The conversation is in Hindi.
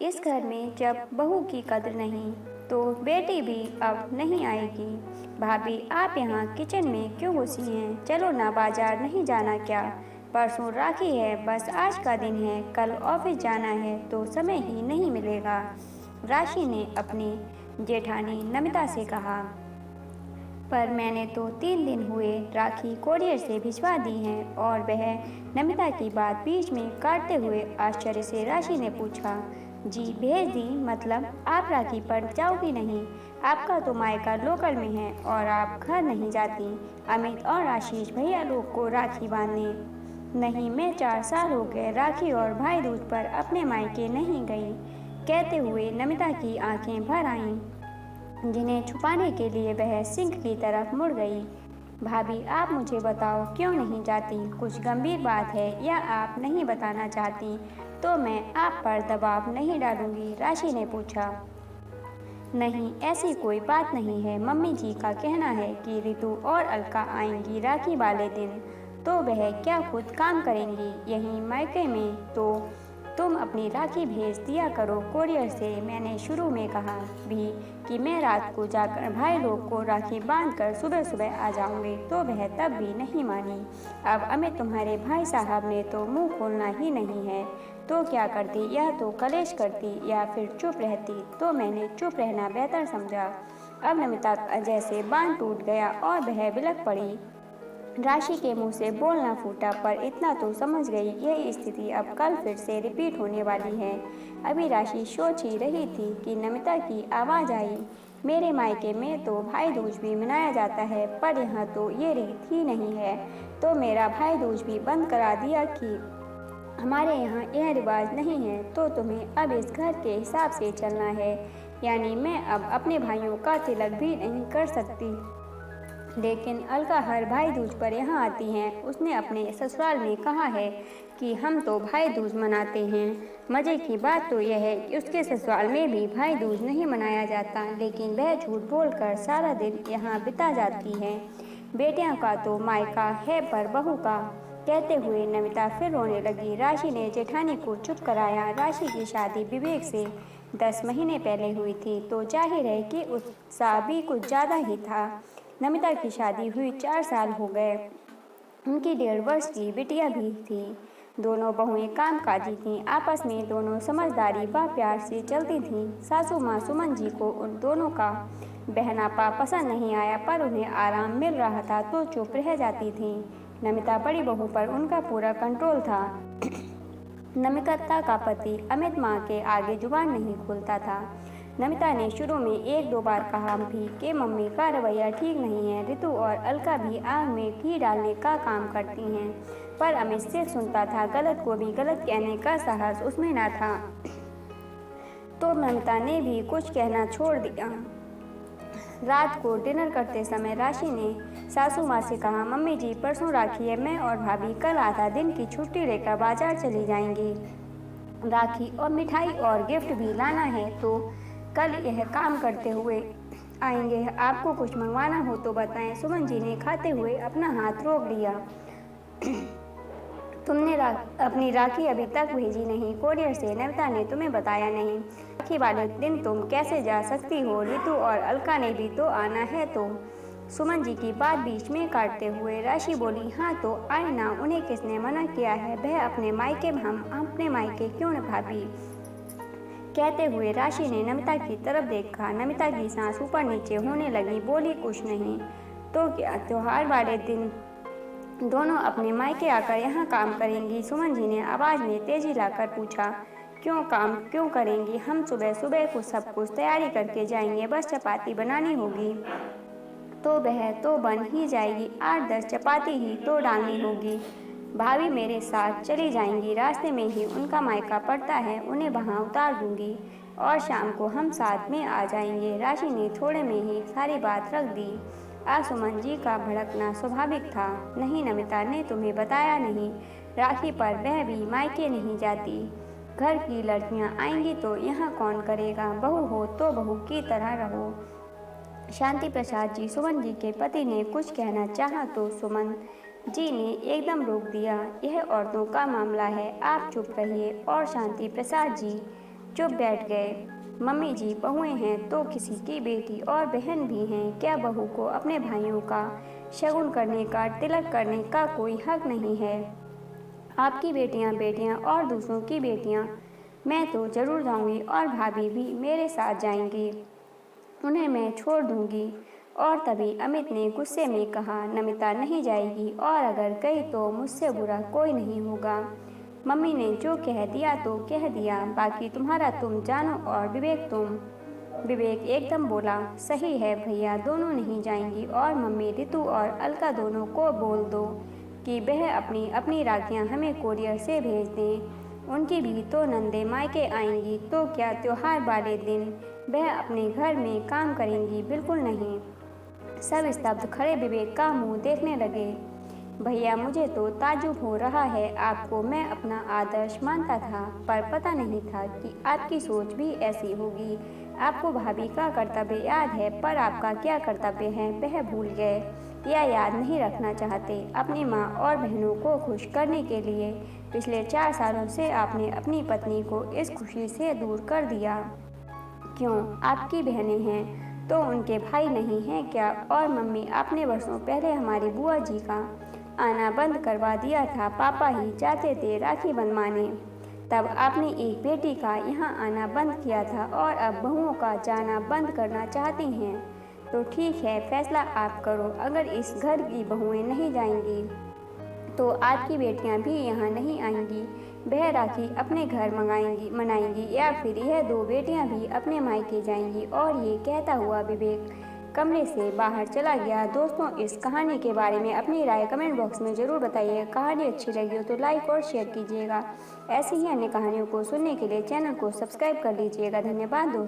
इस घर में जब बहू की कद्र नहीं तो बेटी भी अब नहीं आएगी। भाभी आप यहाँ किचन में क्यों घुसी हैं? चलो ना, बाजार नहीं जाना क्या? परसों राखी है, बस आज का दिन है, कल ऑफिस जाना है तो समय ही नहीं मिलेगा। राशि ने अपनी जेठानी नमिता से कहा। पर मैंने तो 3 दिन हुए राखी कोरियर से भिजवा दी हैं। और वह नमिता की बात बीच में काटते हुए आश्चर्य से राशि ने पूछा, जी भेज दी? मतलब आप राखी पर जाओगी नहीं? आपका तो मायका लोकल में है और आप घर नहीं जाती। अमित और आशीष भैया लोग को राखी बांधने? नहीं, मैं 4 साल हो गए राखी और भाई दूज पर अपने मायके नहीं गई। कहते हुए नमिता की आंखें भर आईं, जिन्हें छुपाने के लिए वह सिंक की तरफ मुड़ गई। भाभी आप मुझे बताओ क्यों नहीं जाती? कुछ गंभीर बात है या आप नहीं बताना चाहती तो मैं आप पर दबाव नहीं डालूंगी, राशि ने पूछा। नहीं, ऐसी कोई बात नहीं है। मम्मी जी का कहना है कि रितु और अलका आएंगी राखी वाले दिन, तो वह क्या खुद काम करेंगी यहीं मायके में? तो तुम अपनी राखी भेज दिया करो कोरियर से। मैंने शुरू में कहा भी कि मैं रात को जाकर भाई लोग को राखी बांधकर सुबह सुबह आ जाऊंगी, तो वह तब भी नहीं मानी। अब अमित तुम्हारे भाई साहब ने तो मुंह खोलना ही नहीं है, तो क्या करती? या तो कलेश करती या फिर चुप रहती, तो मैंने चुप रहना बेहतर समझा। अब नमिता जैसे बांध टूट गया और वह बिलख पड़ी। राशि के मुंह से बोलना फूटा, पर इतना तो समझ गई यह स्थिति अब कल फिर से रिपीट होने वाली है। अभी राशि सोच ही रही थी कि नमिता की आवाज़ आई, मेरे मायके में तो भाई दूज भी मनाया जाता है, पर यहाँ तो ये रीत ही नहीं है, तो मेरा भाई दूज भी बंद करा दिया कि हमारे यहाँ यह रिवाज नहीं है, तो तुम्हें अब इस घर के हिसाब से चलना है। यानी मैं अब अपने भाइयों का तिलक भी नहीं कर सकती। लेकिन अलका हर भाई दूज पर यहाँ आती हैं। उसने अपने ससुराल में कहा है कि हम तो भाई दूज मनाते हैं। मज़े की बात तो यह है कि उसके ससुराल में भी भाई दूज नहीं मनाया जाता, लेकिन वह झूठ बोलकर सारा दिन यहाँ बिता जाती है। बेटियाँ का तो मायका है, पर बहू का? कहते हुए नमिता फिर रोने लगी। राशि ने जेठानी को चुप कराया। राशि की शादी विवेक से 10 महीने पहले हुई थी, तो जाहिर है कि उत्साह भी कुछ ज़्यादा ही था। नमिता की शादी हुई 4 साल हो गए। उनकी 1.5 वर्ष की बिटिया भी थी। दोनों बहुएं कामकाजी थीं, आपस में दोनों समझदारी व प्यार से चलती थीं। सासू माँ सुमन जी को उन दोनों का बहनापा पसंद नहीं आया, पर उन्हें आराम मिल रहा था तो चुप रह जाती थीं। नमिता बड़ी बहू पर उनका पूरा कंट्रोल था। नमिता का पति अमित माँ के आगे जुबान नहीं खोलता था। नमिता ने शुरू में 1-2 बार कहा भी कि मम्मी का रवैया ठीक नहीं है। रितु और अलका भी आग में घी डालने का काम करती हैं, पर अमित सिर्फ सुनता था। गलत को भी गलत कहने का साहस उसमें न था, तो नमिता ने भी कुछ कहना छोड़ दिया। रात को डिनर करते समय राशि ने सासू माँ से कहा, मम्मी जी परसों राखी है, मैं और भाभी कल आधा दिन की छुट्टी लेकर बाजार चली जाएंगी। राखी और मिठाई और गिफ्ट भी लाना है, तो कल यह काम करते हुए आएंगे। आपको कुछ मंगवाना हो तो बताएं। सुमन जी ने खाते हुए अपना हाथ रोक लिया। तुमने अपनी राखी अभी तक भेजी नहीं कोरियर से? नमिता ने तुम्हें बताया नहीं? राखी वाले दिन तुम कैसे जा सकती हो? रितु और अलका ने भी तो आना है। तो सुमन जी की बात बीच में काटते हुए राशि बोली, हाँ तो आए ना, उन्हें किसने मना किया है? वह अपने मायके, हम अपने मायके क्यों न भाभी? कहते हुए राशि ने नमिता की तरफ देखा। नमिता की सांस ऊपर नीचे होने लगी। बोली, कुछ नहीं तो क्या, त्योहार वाले दिन दोनों अपने मायके आकर यहाँ काम करेंगी? सुमन जी ने आवाज़ में तेजी लाकर पूछा। क्यों काम क्यों करेंगी? हम सुबह सुबह को सब कुछ तैयारी करके जाएंगे, बस चपाती बनानी होगी तो वह तो बन ही जाएगी। 8-10 चपाती ही तो डालनी होगी। भाभी मेरे साथ चली जाएंगी, रास्ते में ही उनका मायका पड़ता है, उन्हें वहाँ उतार दूंगी और शाम को हम साथ में आ जाएंगे। राशि ने थोड़े में ही सारी बात रख दी। आज सुमन जी का भड़कना स्वाभाविक था। नहीं, नमिता ने तुम्हें बताया नहीं? राखी पर वह भी मायके नहीं जाती। घर की लड़कियां आएंगी तो यहाँ कौन करेगा? बहू हो तो बहू की तरह रहो। शांति प्रसाद जी, सुमन जी के पति ने कुछ कहना चाहा तो सुमन जी ने एकदम रोक दिया। यह औरतों का मामला है, आप चुप रहिए। और शांति प्रसाद जी, चुप बैठ गए। मम्मी जी, बहुएं हैं तो किसी की बेटी और बहन भी हैं, क्या बहू को अपने भाइयों का शगुन करने का, तिलक करने का कोई हक नहीं है? आपकी बेटियां बेटियां और दूसरों की बेटियां, मैं तो जरूर जाऊंगी और भाभी भी मेरे साथ जाएंगी, उन्हें मैं छोड़ दूंगी। और तभी अमित ने गुस्से में कहा, नमिता नहीं जाएगी, और अगर गई तो मुझसे बुरा कोई नहीं होगा। मम्मी ने जो कह दिया तो कह दिया, बाकी तुम्हारा तुम जानो। और विवेक एकदम बोला, सही है भैया, दोनों नहीं जाएंगी। और मम्मी, रितु और अलका दोनों को बोल दो कि वह अपनी अपनी राखियां हमें कोरियर से भेज दें। उनकी भी तो नंदे मायके आएंगी, तो क्या त्योहार वाले दिन वह अपने घर में काम करेंगी? बिल्कुल नहीं। सब स्तब्ध खड़े विवेक का मुंह देखने लगे। भैया, मुझे तो ताज्जुब हो रहा है, आपको मैं अपना आदर्श मानता था, पर पता नहीं था कि आपकी सोच भी ऐसी होगी। आपको भाभी का कर्तव्य याद है, पर आपका क्या कर्तव्य है वह भूल गए या याद नहीं रखना चाहते। अपनी माँ और बहनों को खुश करने के लिए पिछले 4 सालों से आपने अपनी पत्नी को इस खुशी से दूर कर दिया। क्यों? आपकी बहनें हैं तो उनके भाई नहीं हैं क्या? और मम्मी, आपने वर्षों पहले हमारी बुआ जी का आना बंद करवा दिया था, पापा ही चाहते थे राखी बंधवाने, तब आपने एक बेटी का यहाँ आना बंद किया था, और अब बहुओं का जाना बंद करना चाहती हैं। तो ठीक है, फैसला आप करो। अगर इस घर की बहुएं नहीं जाएंगी तो आपकी बेटियां भी यहाँ नहीं आएंगी। वह राखी अपने घर मनाएंगी, या फिर यह 2 बेटियां भी अपने मायके जाएंगी। और ये कहता हुआ विवेक कमरे से बाहर चला गया। दोस्तों, इस कहानी के बारे में अपनी राय कमेंट बॉक्स में ज़रूर बताइए। कहानी अच्छी लगी हो तो लाइक और शेयर कीजिएगा। ऐसी ही अन्य कहानियों को सुनने के लिए चैनल को सब्सक्राइब कर लीजिएगा। धन्यवाद दोस्तों।